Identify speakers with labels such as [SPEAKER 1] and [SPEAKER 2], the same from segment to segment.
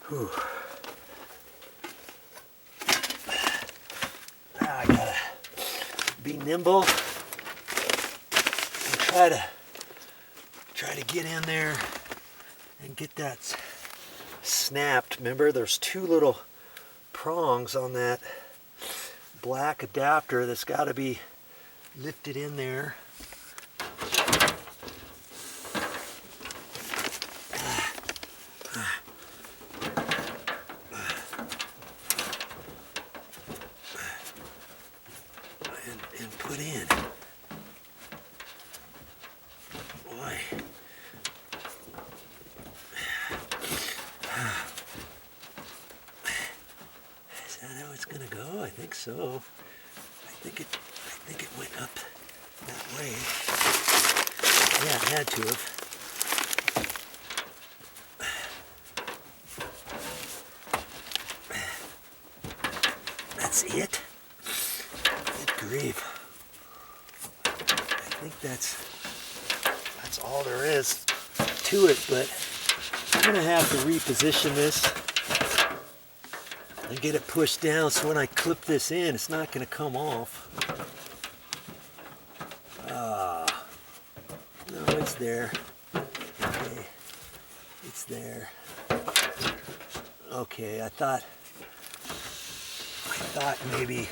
[SPEAKER 1] Whew. Now I gotta be nimble and try to get in there and get that snapped. Remember, there's two little prongs on that black adapter that's got to be lifted in there. And put in. Boy. Is that how it's gonna go? I think so. I think it went up that way. Yeah, it had to have. That's it. Good grief. I think that's all there is to it, but I'm gonna have to reposition this and get it pushed down so when I clip this in, it's not gonna come off. No, it's there. Okay, it's there. Okay, I thought maybe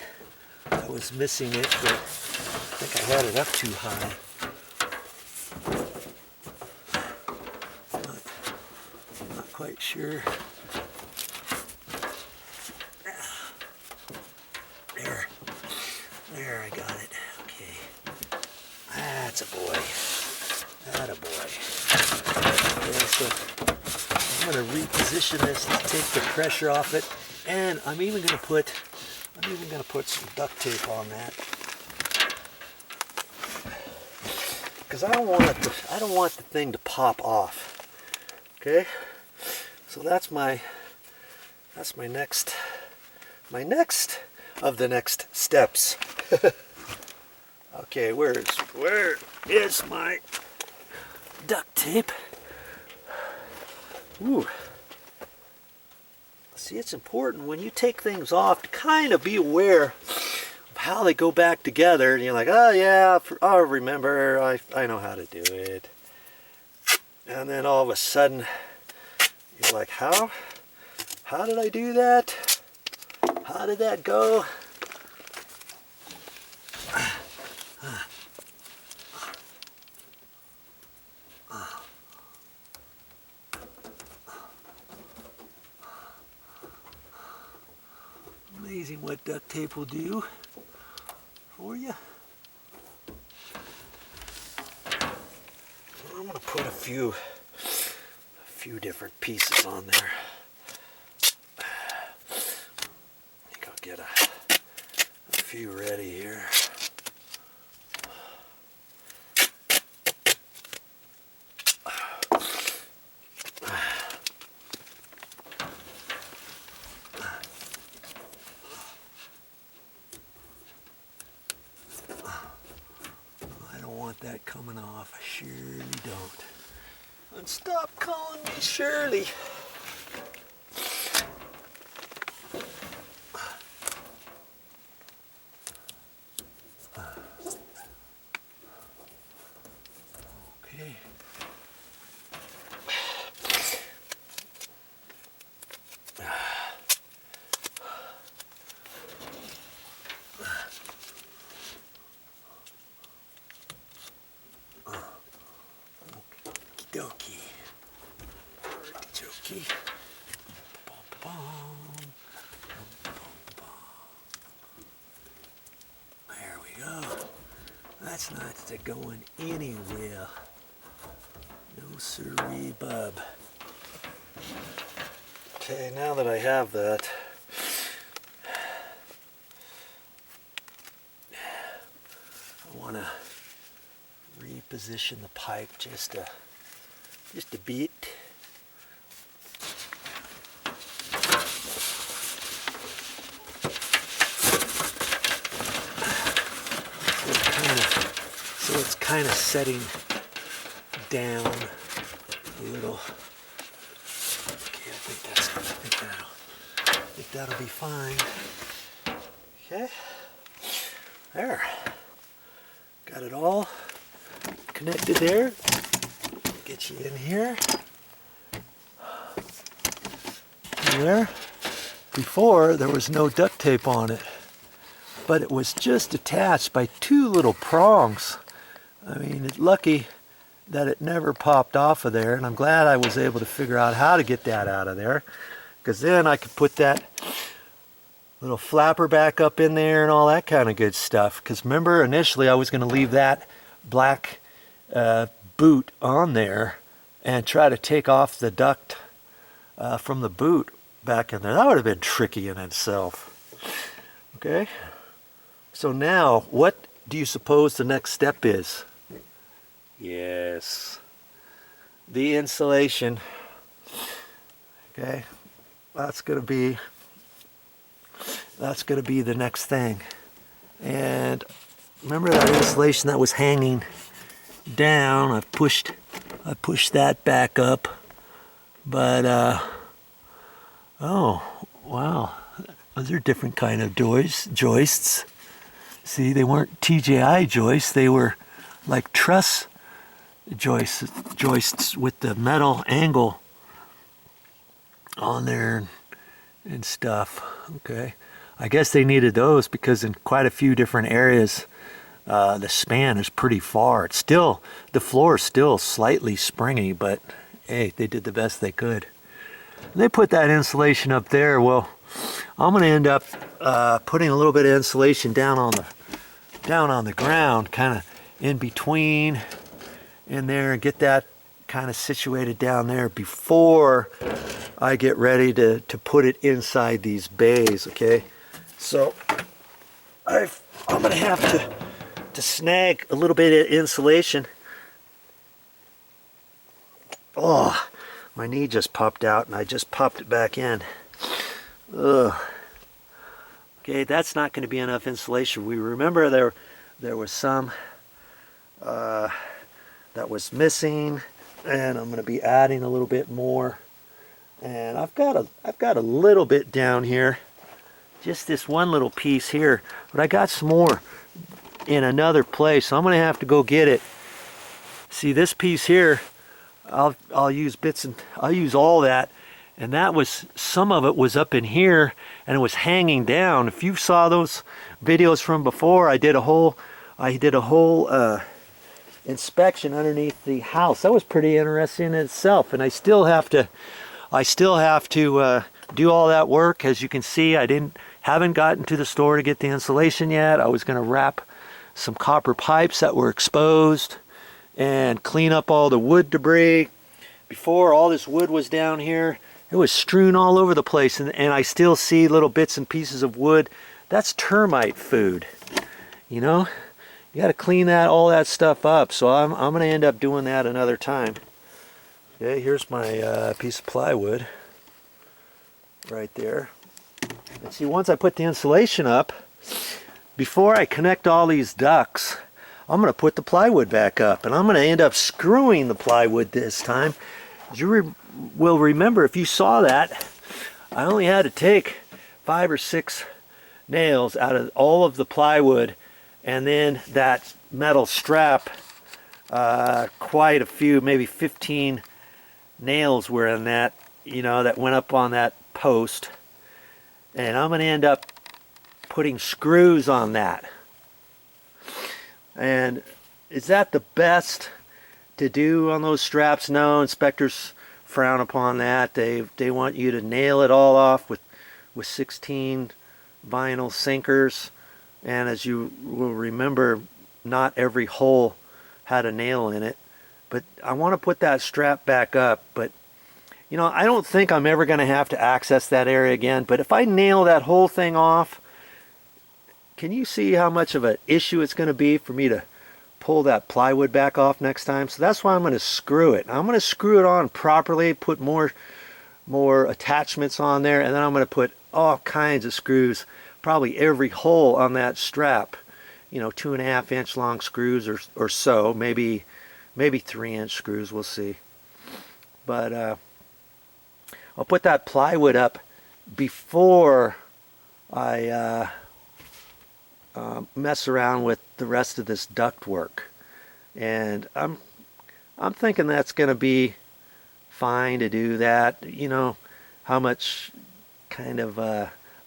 [SPEAKER 1] I was missing it, but I think I had it up too high. Not quite sure. There, I got it. Okay. That's a boy. That a boy. Okay, so I'm going to reposition this to take the pressure off it, and I'm even going to put some duct tape on that, because I don't want the thing to pop off. Okay, so that's my next of the next steps. Okay, where is my duct tape? Ooh. See, it's important when you take things off to kind of be aware of how they go back together. And you're like, oh yeah, I remember, I know how to do it. And then all of a sudden, you're like, how did I do that? How did that go? Amazing what duct tape will do for you. I'm going to put a few different pieces on there. I think I'll get a few ready here. That coming off, I surely don't. And stop calling me Shirley. Okay. There we go. That's not going anywhere. No siree, bub. Okay, now that I have that, I want to reposition the pipe just a bit. So it's kind of setting down a little. Okay, I think that'll be fine. Okay, there. Got it all connected there. Get you in here. There. Before, there was no duct tape on it, but it was just attached by two little prongs. I mean, it's lucky that it never popped off of there, and I'm glad I was able to figure out how to get that out of there, because then I could put that little flapper back up in there and all that kind of good stuff. Because remember, initially I was going to leave that black boot on there and try to take off the duct from the boot back in there. That would have been tricky in itself. Okay, so now what do you suppose the next step is? Yes, the installation. Okay, that's gonna be the next thing. And remember that insulation that was hanging down, I pushed that back up, but oh wow, those are different kind of joists. See, they weren't TJI joists, they were like truss joists with the metal angle on there and stuff. Okay, I guess they needed those because in quite a few different areas the span is pretty far. It's still, the floor is still slightly springy, but hey, they did the best they could. And they put that insulation up there. Well, I'm going to end up putting a little bit of insulation down on the ground, kind of in between in there, and get that kind of situated down there before I get ready to put it inside these bays. Okay, so I'm going to have to snag a little bit of insulation. Oh, my knee just popped out and I just popped it back in. Ugh. Okay, that's not going to be enough insulation. We remember there was some that was missing, and I'm going to be adding a little bit more. And I've got a little bit down here, just this one little piece here, but I got some more in another place, so I'm going to have to go get it. See, this piece here, I'll use bits, and I'll use all that, and that was, some of it was up in here and it was hanging down. If you saw those videos from before, I did a whole inspection underneath the house. That was pretty interesting in itself, and I still have to do all that work. As you can see, I haven't gotten to the store to get the insulation yet. I was going to wrap some copper pipes that were exposed and clean up all the wood debris. Before, all this wood was down here. It was strewn all over the place, and I still see little bits and pieces of wood. That's termite food, you know. You got to clean all that stuff up. So I'm going to end up doing that another time. Okay, here's my piece of plywood right there. And see, once I put the insulation up, before I connect all these ducts, I'm going to put the plywood back up, and I'm going to end up screwing the plywood this time. As you will remember, if you saw that, I only had to take 5 or 6 nails out of all of the plywood, and then that metal strap, quite a few, maybe 15 nails were in that, you know, that went up on that post. And I'm going to end up putting screws on that. And is that the best to do on those straps? No, inspectors frown upon that. They want you to nail it all off with 16 vinyl sinkers. And as you will remember, not every hole had a nail in it. But I want to put that strap back up. But you know, I don't think I'm ever going to have to access that area again. But if I nail that whole thing off, can you see how much of an issue it's going to be for me to pull that plywood back off next time? So that's why I'm going to screw it. I'm going to screw it on properly, put more attachments on there, and then I'm going to put all kinds of screws, probably every hole on that strap. You know, 2.5-inch long screws or so, maybe 3-inch screws, we'll see. But I'll put that plywood up before I mess around with the rest of this duct work. And I'm thinking that's going to be fine to do that. You know how much kind of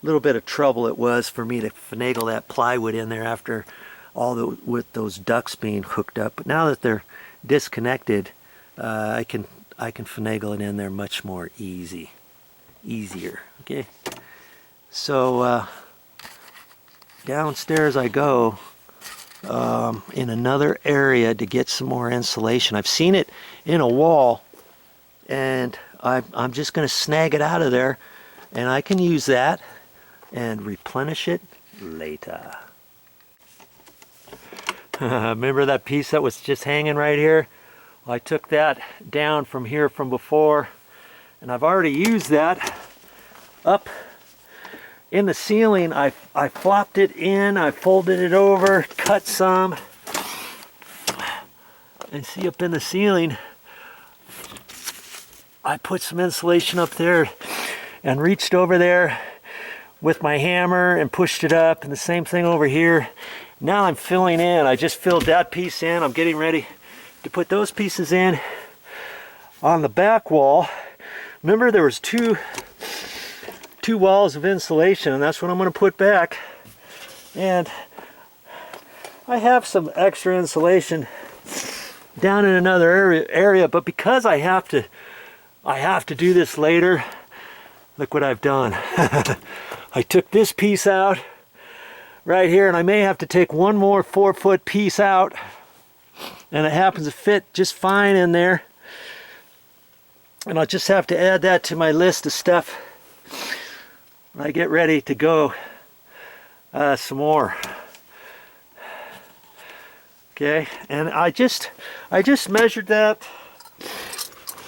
[SPEAKER 1] little bit of trouble it was for me to finagle that plywood in there after with those ducts being hooked up. But now that they're disconnected, I can finagle it in there much more easier. Okay, so downstairs I go in another area to get some more insulation. I've seen it in a wall, and I'm just going to snag it out of there, and I can use that and replenish it later. Remember that piece that was just hanging right here? Well, I took that down from here from before, and I've already used that up in the ceiling. I flopped it in, I folded it over, cut some, and see up in the ceiling I put some insulation up there and reached over there with my hammer and pushed it up, and the same thing over here. Now I'm filling in. I just filled that piece in. I'm getting ready to put those pieces in on the back wall. Remember, there was two walls of insulation, and that's what I'm going to put back. And I have some extra insulation down in another area, but because I have to do this later, look what I've done. I took this piece out right here, and I may have to take one more 4-foot piece out, and it happens to fit just fine in there, and I'll just have to add that to my list of stuff when I get ready to go some more. Okay, and I just measured that,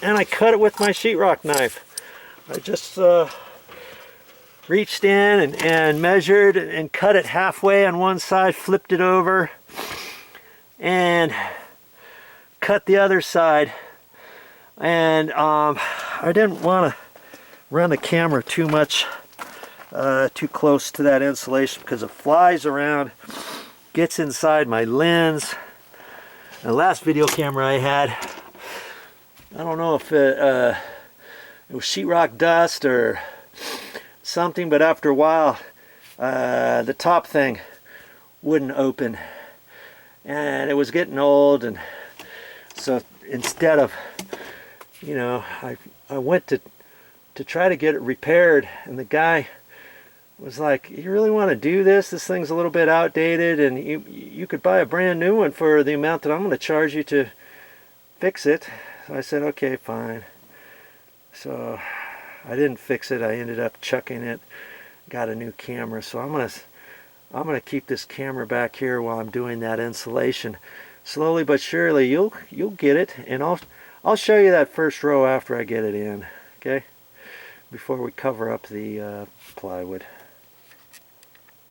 [SPEAKER 1] and I cut it with my sheetrock knife. I just reached in and measured and cut it halfway on one side, flipped it over, and cut the other side. And I didn't want to run the camera too much, too close to that insulation, because it flies around, gets inside my lens. The last video camera I had, I don't know if it was sheetrock dust or something, but after a while the top thing wouldn't open, and it was getting old, and so instead of, you know, I went to try to get it repaired, and the guy was like, "You really want to do this? This thing's a little bit outdated, and you could buy a brand new one for the amount that I'm going to charge you to fix it." So I said, "Okay, fine." So I didn't fix it. I ended up chucking it, got a new camera. So I'm gonna keep this camera back here while I'm doing that insulation. Slowly but surely you'll get it, and I'll show you that first row after I get it in, okay? Before we cover up the plywood.